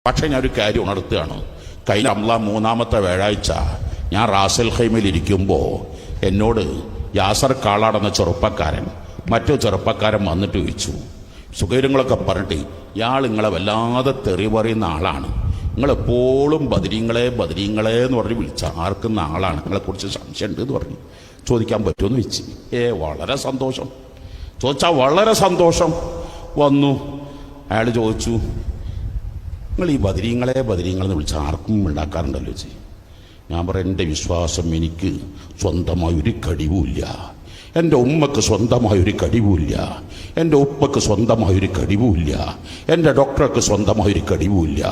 പക്ഷേ ഞാനൊരു കാര്യം ഉണർത്തുകയാണ്. കഴിഞ്ഞ മൂന്നാമത്തെ വ്യാഴാഴ്ച ഞാൻ റാസൽ ഖൈമയിൽ ഇരിക്കുമ്പോൾ എന്നോട് യാസർ കാളാടെന്ന ചെറുപ്പക്കാരൻ മറ്റൊരു ചെറുപ്പക്കാരൻ വന്നിട്ട് ചോദിച്ചു, സുഖവിവരങ്ങളൊക്കെ പറഞ്ഞിട്ട് ഇയാൾ നിങ്ങളെ വല്ലാതെ തെറി പറയുന്ന ആളാണ്, നിങ്ങളെപ്പോഴും ബദരീങ്ങളെ എന്ന് പറഞ്ഞ് വിളിച്ചാർക്കുന്ന ആളാണ്, നിങ്ങളെക്കുറിച്ച് സംശയമുണ്ട് എന്ന് പറഞ്ഞു. ചോദിക്കാൻ പറ്റുമെന്ന് വെച്ച്. വളരെ സന്തോഷം, ചോദിച്ചാൽ വളരെ സന്തോഷം. വന്നു അയാൾ ചോദിച്ചു, നിങ്ങൾ ഈ ബദരീങ്ങളെന്ന് വിളിച്ചാൽ ആർക്കും ഉണ്ടാക്കാറുണ്ടല്ലോ വെച്ച്. ഞാൻ പറയാം, എൻ്റെ വിശ്വാസം എനിക്ക് സ്വന്തമായൊരു കഴിവുമില്ല, എൻ്റെ ഉമ്മക്ക് സ്വന്തമായൊരു കഴിവുമില്ല, എൻ്റെ ഉപ്പക്ക് സ്വന്തമായൊരു കഴിവുമില്ല, എൻ്റെ ഡോക്ടർക്ക് സ്വന്തമായൊരു കഴിവുമില്ല,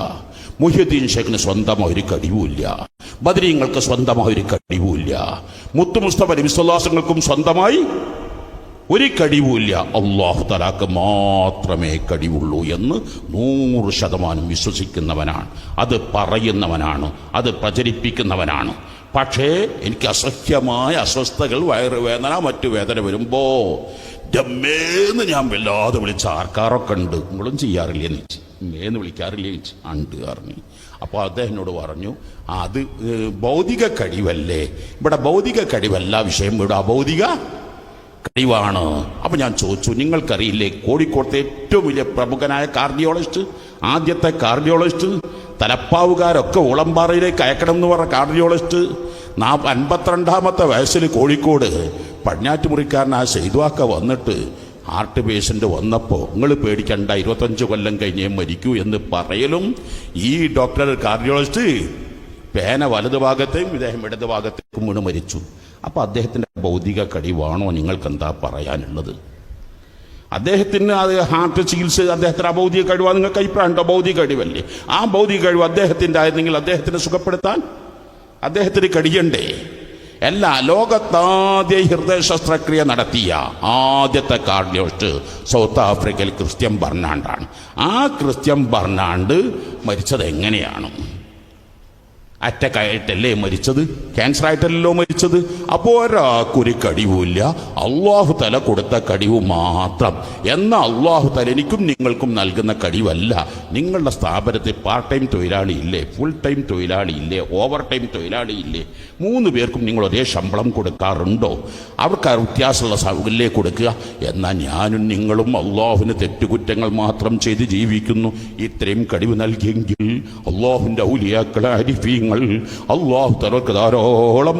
മുഹ്യിദ്ദീൻ ഷേഖിന് സ്വന്തമായൊരു കഴിവുമില്ല, ബദരീങ്ങൾക്ക് സ്വന്തമായൊരു കഴിവുമില്ല, മുത്തു മുസ്തഫ നബി സല്ലല്ലാഹു അലൈഹി വസല്ലമക്കും സ്വന്തമായി ഒരു കഴിവുമില്ല. അല്ലാഹു തആലക്ക് മാത്രമേ കഴിവുള്ളൂ എന്ന് 100% വിശ്വസിക്കുന്നവനാണ്, അത് പറയുന്നവനാണ്, അത് പ്രചരിപ്പിക്കുന്നവനാണ്. പക്ഷേ എനിക്ക് അസഹ്യമായ അസ്വസ്ഥതകൾ, വയറുവേദന, മറ്റു വേദന വരുമ്പോൾ ഡമ്മേന്ന് ഞാൻ വല്ലാതെ വിളിച്ച ആർക്കാരൊക്കെ ഉണ്ട്, നിങ്ങളും ചെയ്യാറില്ലേ എന്ന് ചോദിച്ചു. മേന്ന് വിളിക്കാറില്ലേ ചോദിച്ചു. ഉണ്ട് പറഞ്ഞു. അപ്പോൾ അദ്ദേഹം എന്നോട് പറഞ്ഞു, അത് ഭൗതിക കഴിവല്ലേ, ഇവിടെ ഭൗതിക കഴിവല്ല വിഷയം, ഇവിടെ അഭൗതിക കഴിവാണ്. അപ്പം ഞാൻ ചോദിച്ചു, നിങ്ങൾക്കറിയില്ലേ കോഴിക്കോട്ടെ ഏറ്റവും വലിയ പ്രമുഖനായ കാർഡിയോളജിസ്റ്റ്, ആദ്യത്തെ കാർഡിയോളജിസ്റ്റ്, തലപ്പാവുകാരൊക്കെ ഉളമ്പാറയിലേക്ക് അയക്കണം എന്ന് പറഞ്ഞ കാർഡിയോളജിസ്റ്റ്, 52-ാമത്തെ വയസ്സിൽ കോഴിക്കോട് പടിഞ്ഞാറ്റുമുറിക്കാരനായ സെയ്തുവാക്ക വന്നിട്ട് ഹാർട്ട് പേഷ്യൻ്റ് വന്നപ്പോൾ നിങ്ങൾ പേടിക്കണ്ട, 25 കൊല്ലം കഴിഞ്ഞേ മരിക്കൂ എന്ന് പറയലും ഈ ഡോക്ടർ കാർഡിയോളജിസ്റ്റ് പേന വലതു ഭാഗത്തേക്കും ഇദ്ദേഹം ഇടതു ഭാഗത്തേക്കും വീണ് മരിച്ചു. അപ്പോൾ അദ്ദേഹത്തിൻ്റെ ഭൗതിക കഴിവാണോ നിങ്ങൾക്ക് എന്താ പറയാനുള്ളത്? അദ്ദേഹത്തിന് അത് ഹാർട്ട് ചികിത്സ അദ്ദേഹത്തിന് അഭൗതിക കഴിവാണ്, നിങ്ങൾക്ക് അഭിപ്രായമുണ്ടോ? ഭൗതിക കഴിവല്ലേ. ആ ഭൗതിക കഴിവ് അദ്ദേഹത്തിൻ്റെ ആയിരുന്നെങ്കിൽ അദ്ദേഹത്തിനെ സുഖപ്പെടുത്താൻ അദ്ദേഹത്തിന് കഴിയണ്ടേ? എല്ലാ ലോകത്താദ്യ ഹൃദയ ശസ്ത്രക്രിയ നടത്തിയ ആദ്യത്തെ കാർഡിയോളജിസ്റ്റ് സൗത്ത് ആഫ്രിക്കയിൽ ക്രിസ്ത്യൻ ബർണാണ്ടാണ്. ആ ക്രിസ്ത്യൻ ബർണാണ്ട് മരിച്ചത് എങ്ങനെയാണ്? അറ്റക്കായിട്ടല്ലേ മരിച്ചത്, ക്യാൻസർ ആയിട്ടല്ലോ മരിച്ചത്. അപ്പോൾ ഒരാൾക്കൊരു കഴിവുമില്ല, അള്ളാഹു തല കൊടുത്ത കഴിവ് മാത്രം. എന്നാൽ അള്ളാഹു തല എനിക്കും നിങ്ങൾക്കും നൽകുന്ന കഴിവല്ല. നിങ്ങളുടെ സ്ഥാപനത്തിൽ പാർട്ട് ടൈം തൊഴിലാളി ഇല്ലേ, ഫുൾ ടൈം തൊഴിലാളി ഇല്ലേ, ഓവർ ടൈം തൊഴിലാളി ഇല്ലേ? 3 പേർക്കും നിങ്ങൾ ഒരേ ശമ്പളം കൊടുക്കാറുണ്ടോ? അവർക്ക് ആ വ്യത്യാസമുള്ള സൗകര്യത്തിലേ കൊടുക്കുക. എന്നാൽ ഞാനും നിങ്ങളും അള്ളാഹുവിന് തെറ്റുകുറ്റങ്ങൾ മാത്രം ചെയ്ത് ജീവിക്കുന്നു. ഇത്രയും കഴിവ് നൽകിയെങ്കിൽ അള്ളാഹുവിൻ്റെ ഔലിയാക്കളെ അരിഫീങ്ങൾ അള്ളാഹു തലക്ക് ധാരാളം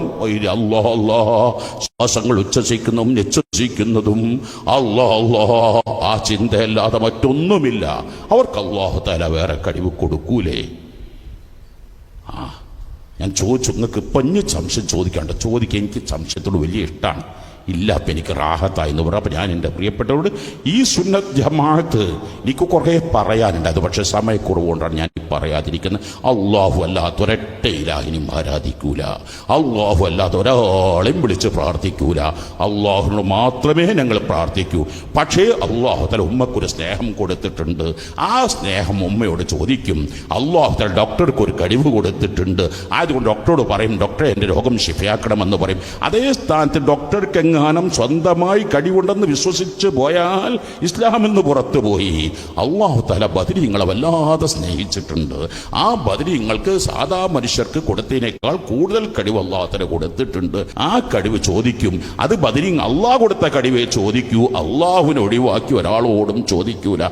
ശ്വാസങ്ങൾ ഉച്ഛസിക്കുന്നതും നിശ്വസിക്കുന്നതും ആ ചിന്തയല്ലാതെ മറ്റൊന്നുമില്ല. അവർക്ക് അള്ളാഹു തആല വേറെ കഴിവ് കൊടുക്കൂലേ? ഞാൻ ചോദിച്ചു, നിങ്ങൾക്ക് ഇപ്പം സംശയം ചോദിക്കാണ്ട് ചോദിക്കുക, എനിക്ക് സംശയത്തോട് വലിയ ഇഷ്ടമാണ്. ഇല്ല, അപ്പം എനിക്ക് റാഹത്തായി എന്ന് പറഞ്ഞു. അപ്പം ഞാൻ എൻ്റെ പ്രിയപ്പെട്ടവരോട് ഈ സുന്നത്ത് ജമാഅത്ത് എനിക്ക് കുറേ പറയാനുണ്ട്, അത് പക്ഷേ സമയക്കുറവുകൊണ്ടാണ് ഞാൻ പറയാതിരിക്കുന്നത്. അള്ളാഹു അല്ലാത്ത ഒരൊറ്റ ഇലാഹിനെയും ആരാധിക്കൂല, അള്ളാഹു അല്ലാത്ത ഒരാളെയും വിളിച്ച് പ്രാർത്ഥിക്കൂല, അള്ളാഹുവിനോട് മാത്രമേ ഞങ്ങൾ പ്രാർത്ഥിക്കൂ. പക്ഷേ അള്ളാഹു തആല ഉമ്മക്കൊരു സ്നേഹം കൊടുത്തിട്ടുണ്ട്. ആ സ്നേഹം ഉമ്മയോട് ചോദിക്കും. അള്ളാഹു തആല ഡോക്ടർക്ക് ഒരു കഴിവ് കൊടുത്തിട്ടുണ്ട്. ആയതുകൊണ്ട് ഡോക്ടറോട് പറയും, ഡോക്ടറെ എൻ്റെ രോഗം ശിഫയാക്കണമെന്ന് പറയും. അതേ സ്ഥാനത്ത് ഡോക്ടർക്ക് സ്വന്തമായി കഴിവുണ്ടെന്ന് വിശ്വസിച്ച് പോയാൽ ഇസ്ലാമെന്ന് പുറത്തുപോയി. അല്ലാഹു തആല ബദരീങ്ങളെ വല്ലാതെ സ്നേഹിച്ചിട്ടുണ്ട്. ആ ബദരീങ്ങൾക്ക് സാധാ മനുഷ്യർക്ക് കൊടുത്തതിനേക്കാൾ കൂടുതൽ കഴിവ് അല്ലാഹു തആല കൊടുത്തിട്ടുണ്ട്. ആ കഴിവ് ചോദിക്കും. അത് ബദരീങ്ങൾ അല്ലാഹു കൊടുത്ത കഴിവേ ചോദിക്കൂ, അല്ലാഹുവിനെ ഒഴിവാക്കി ഒരാളോടും ചോദിക്കൂല.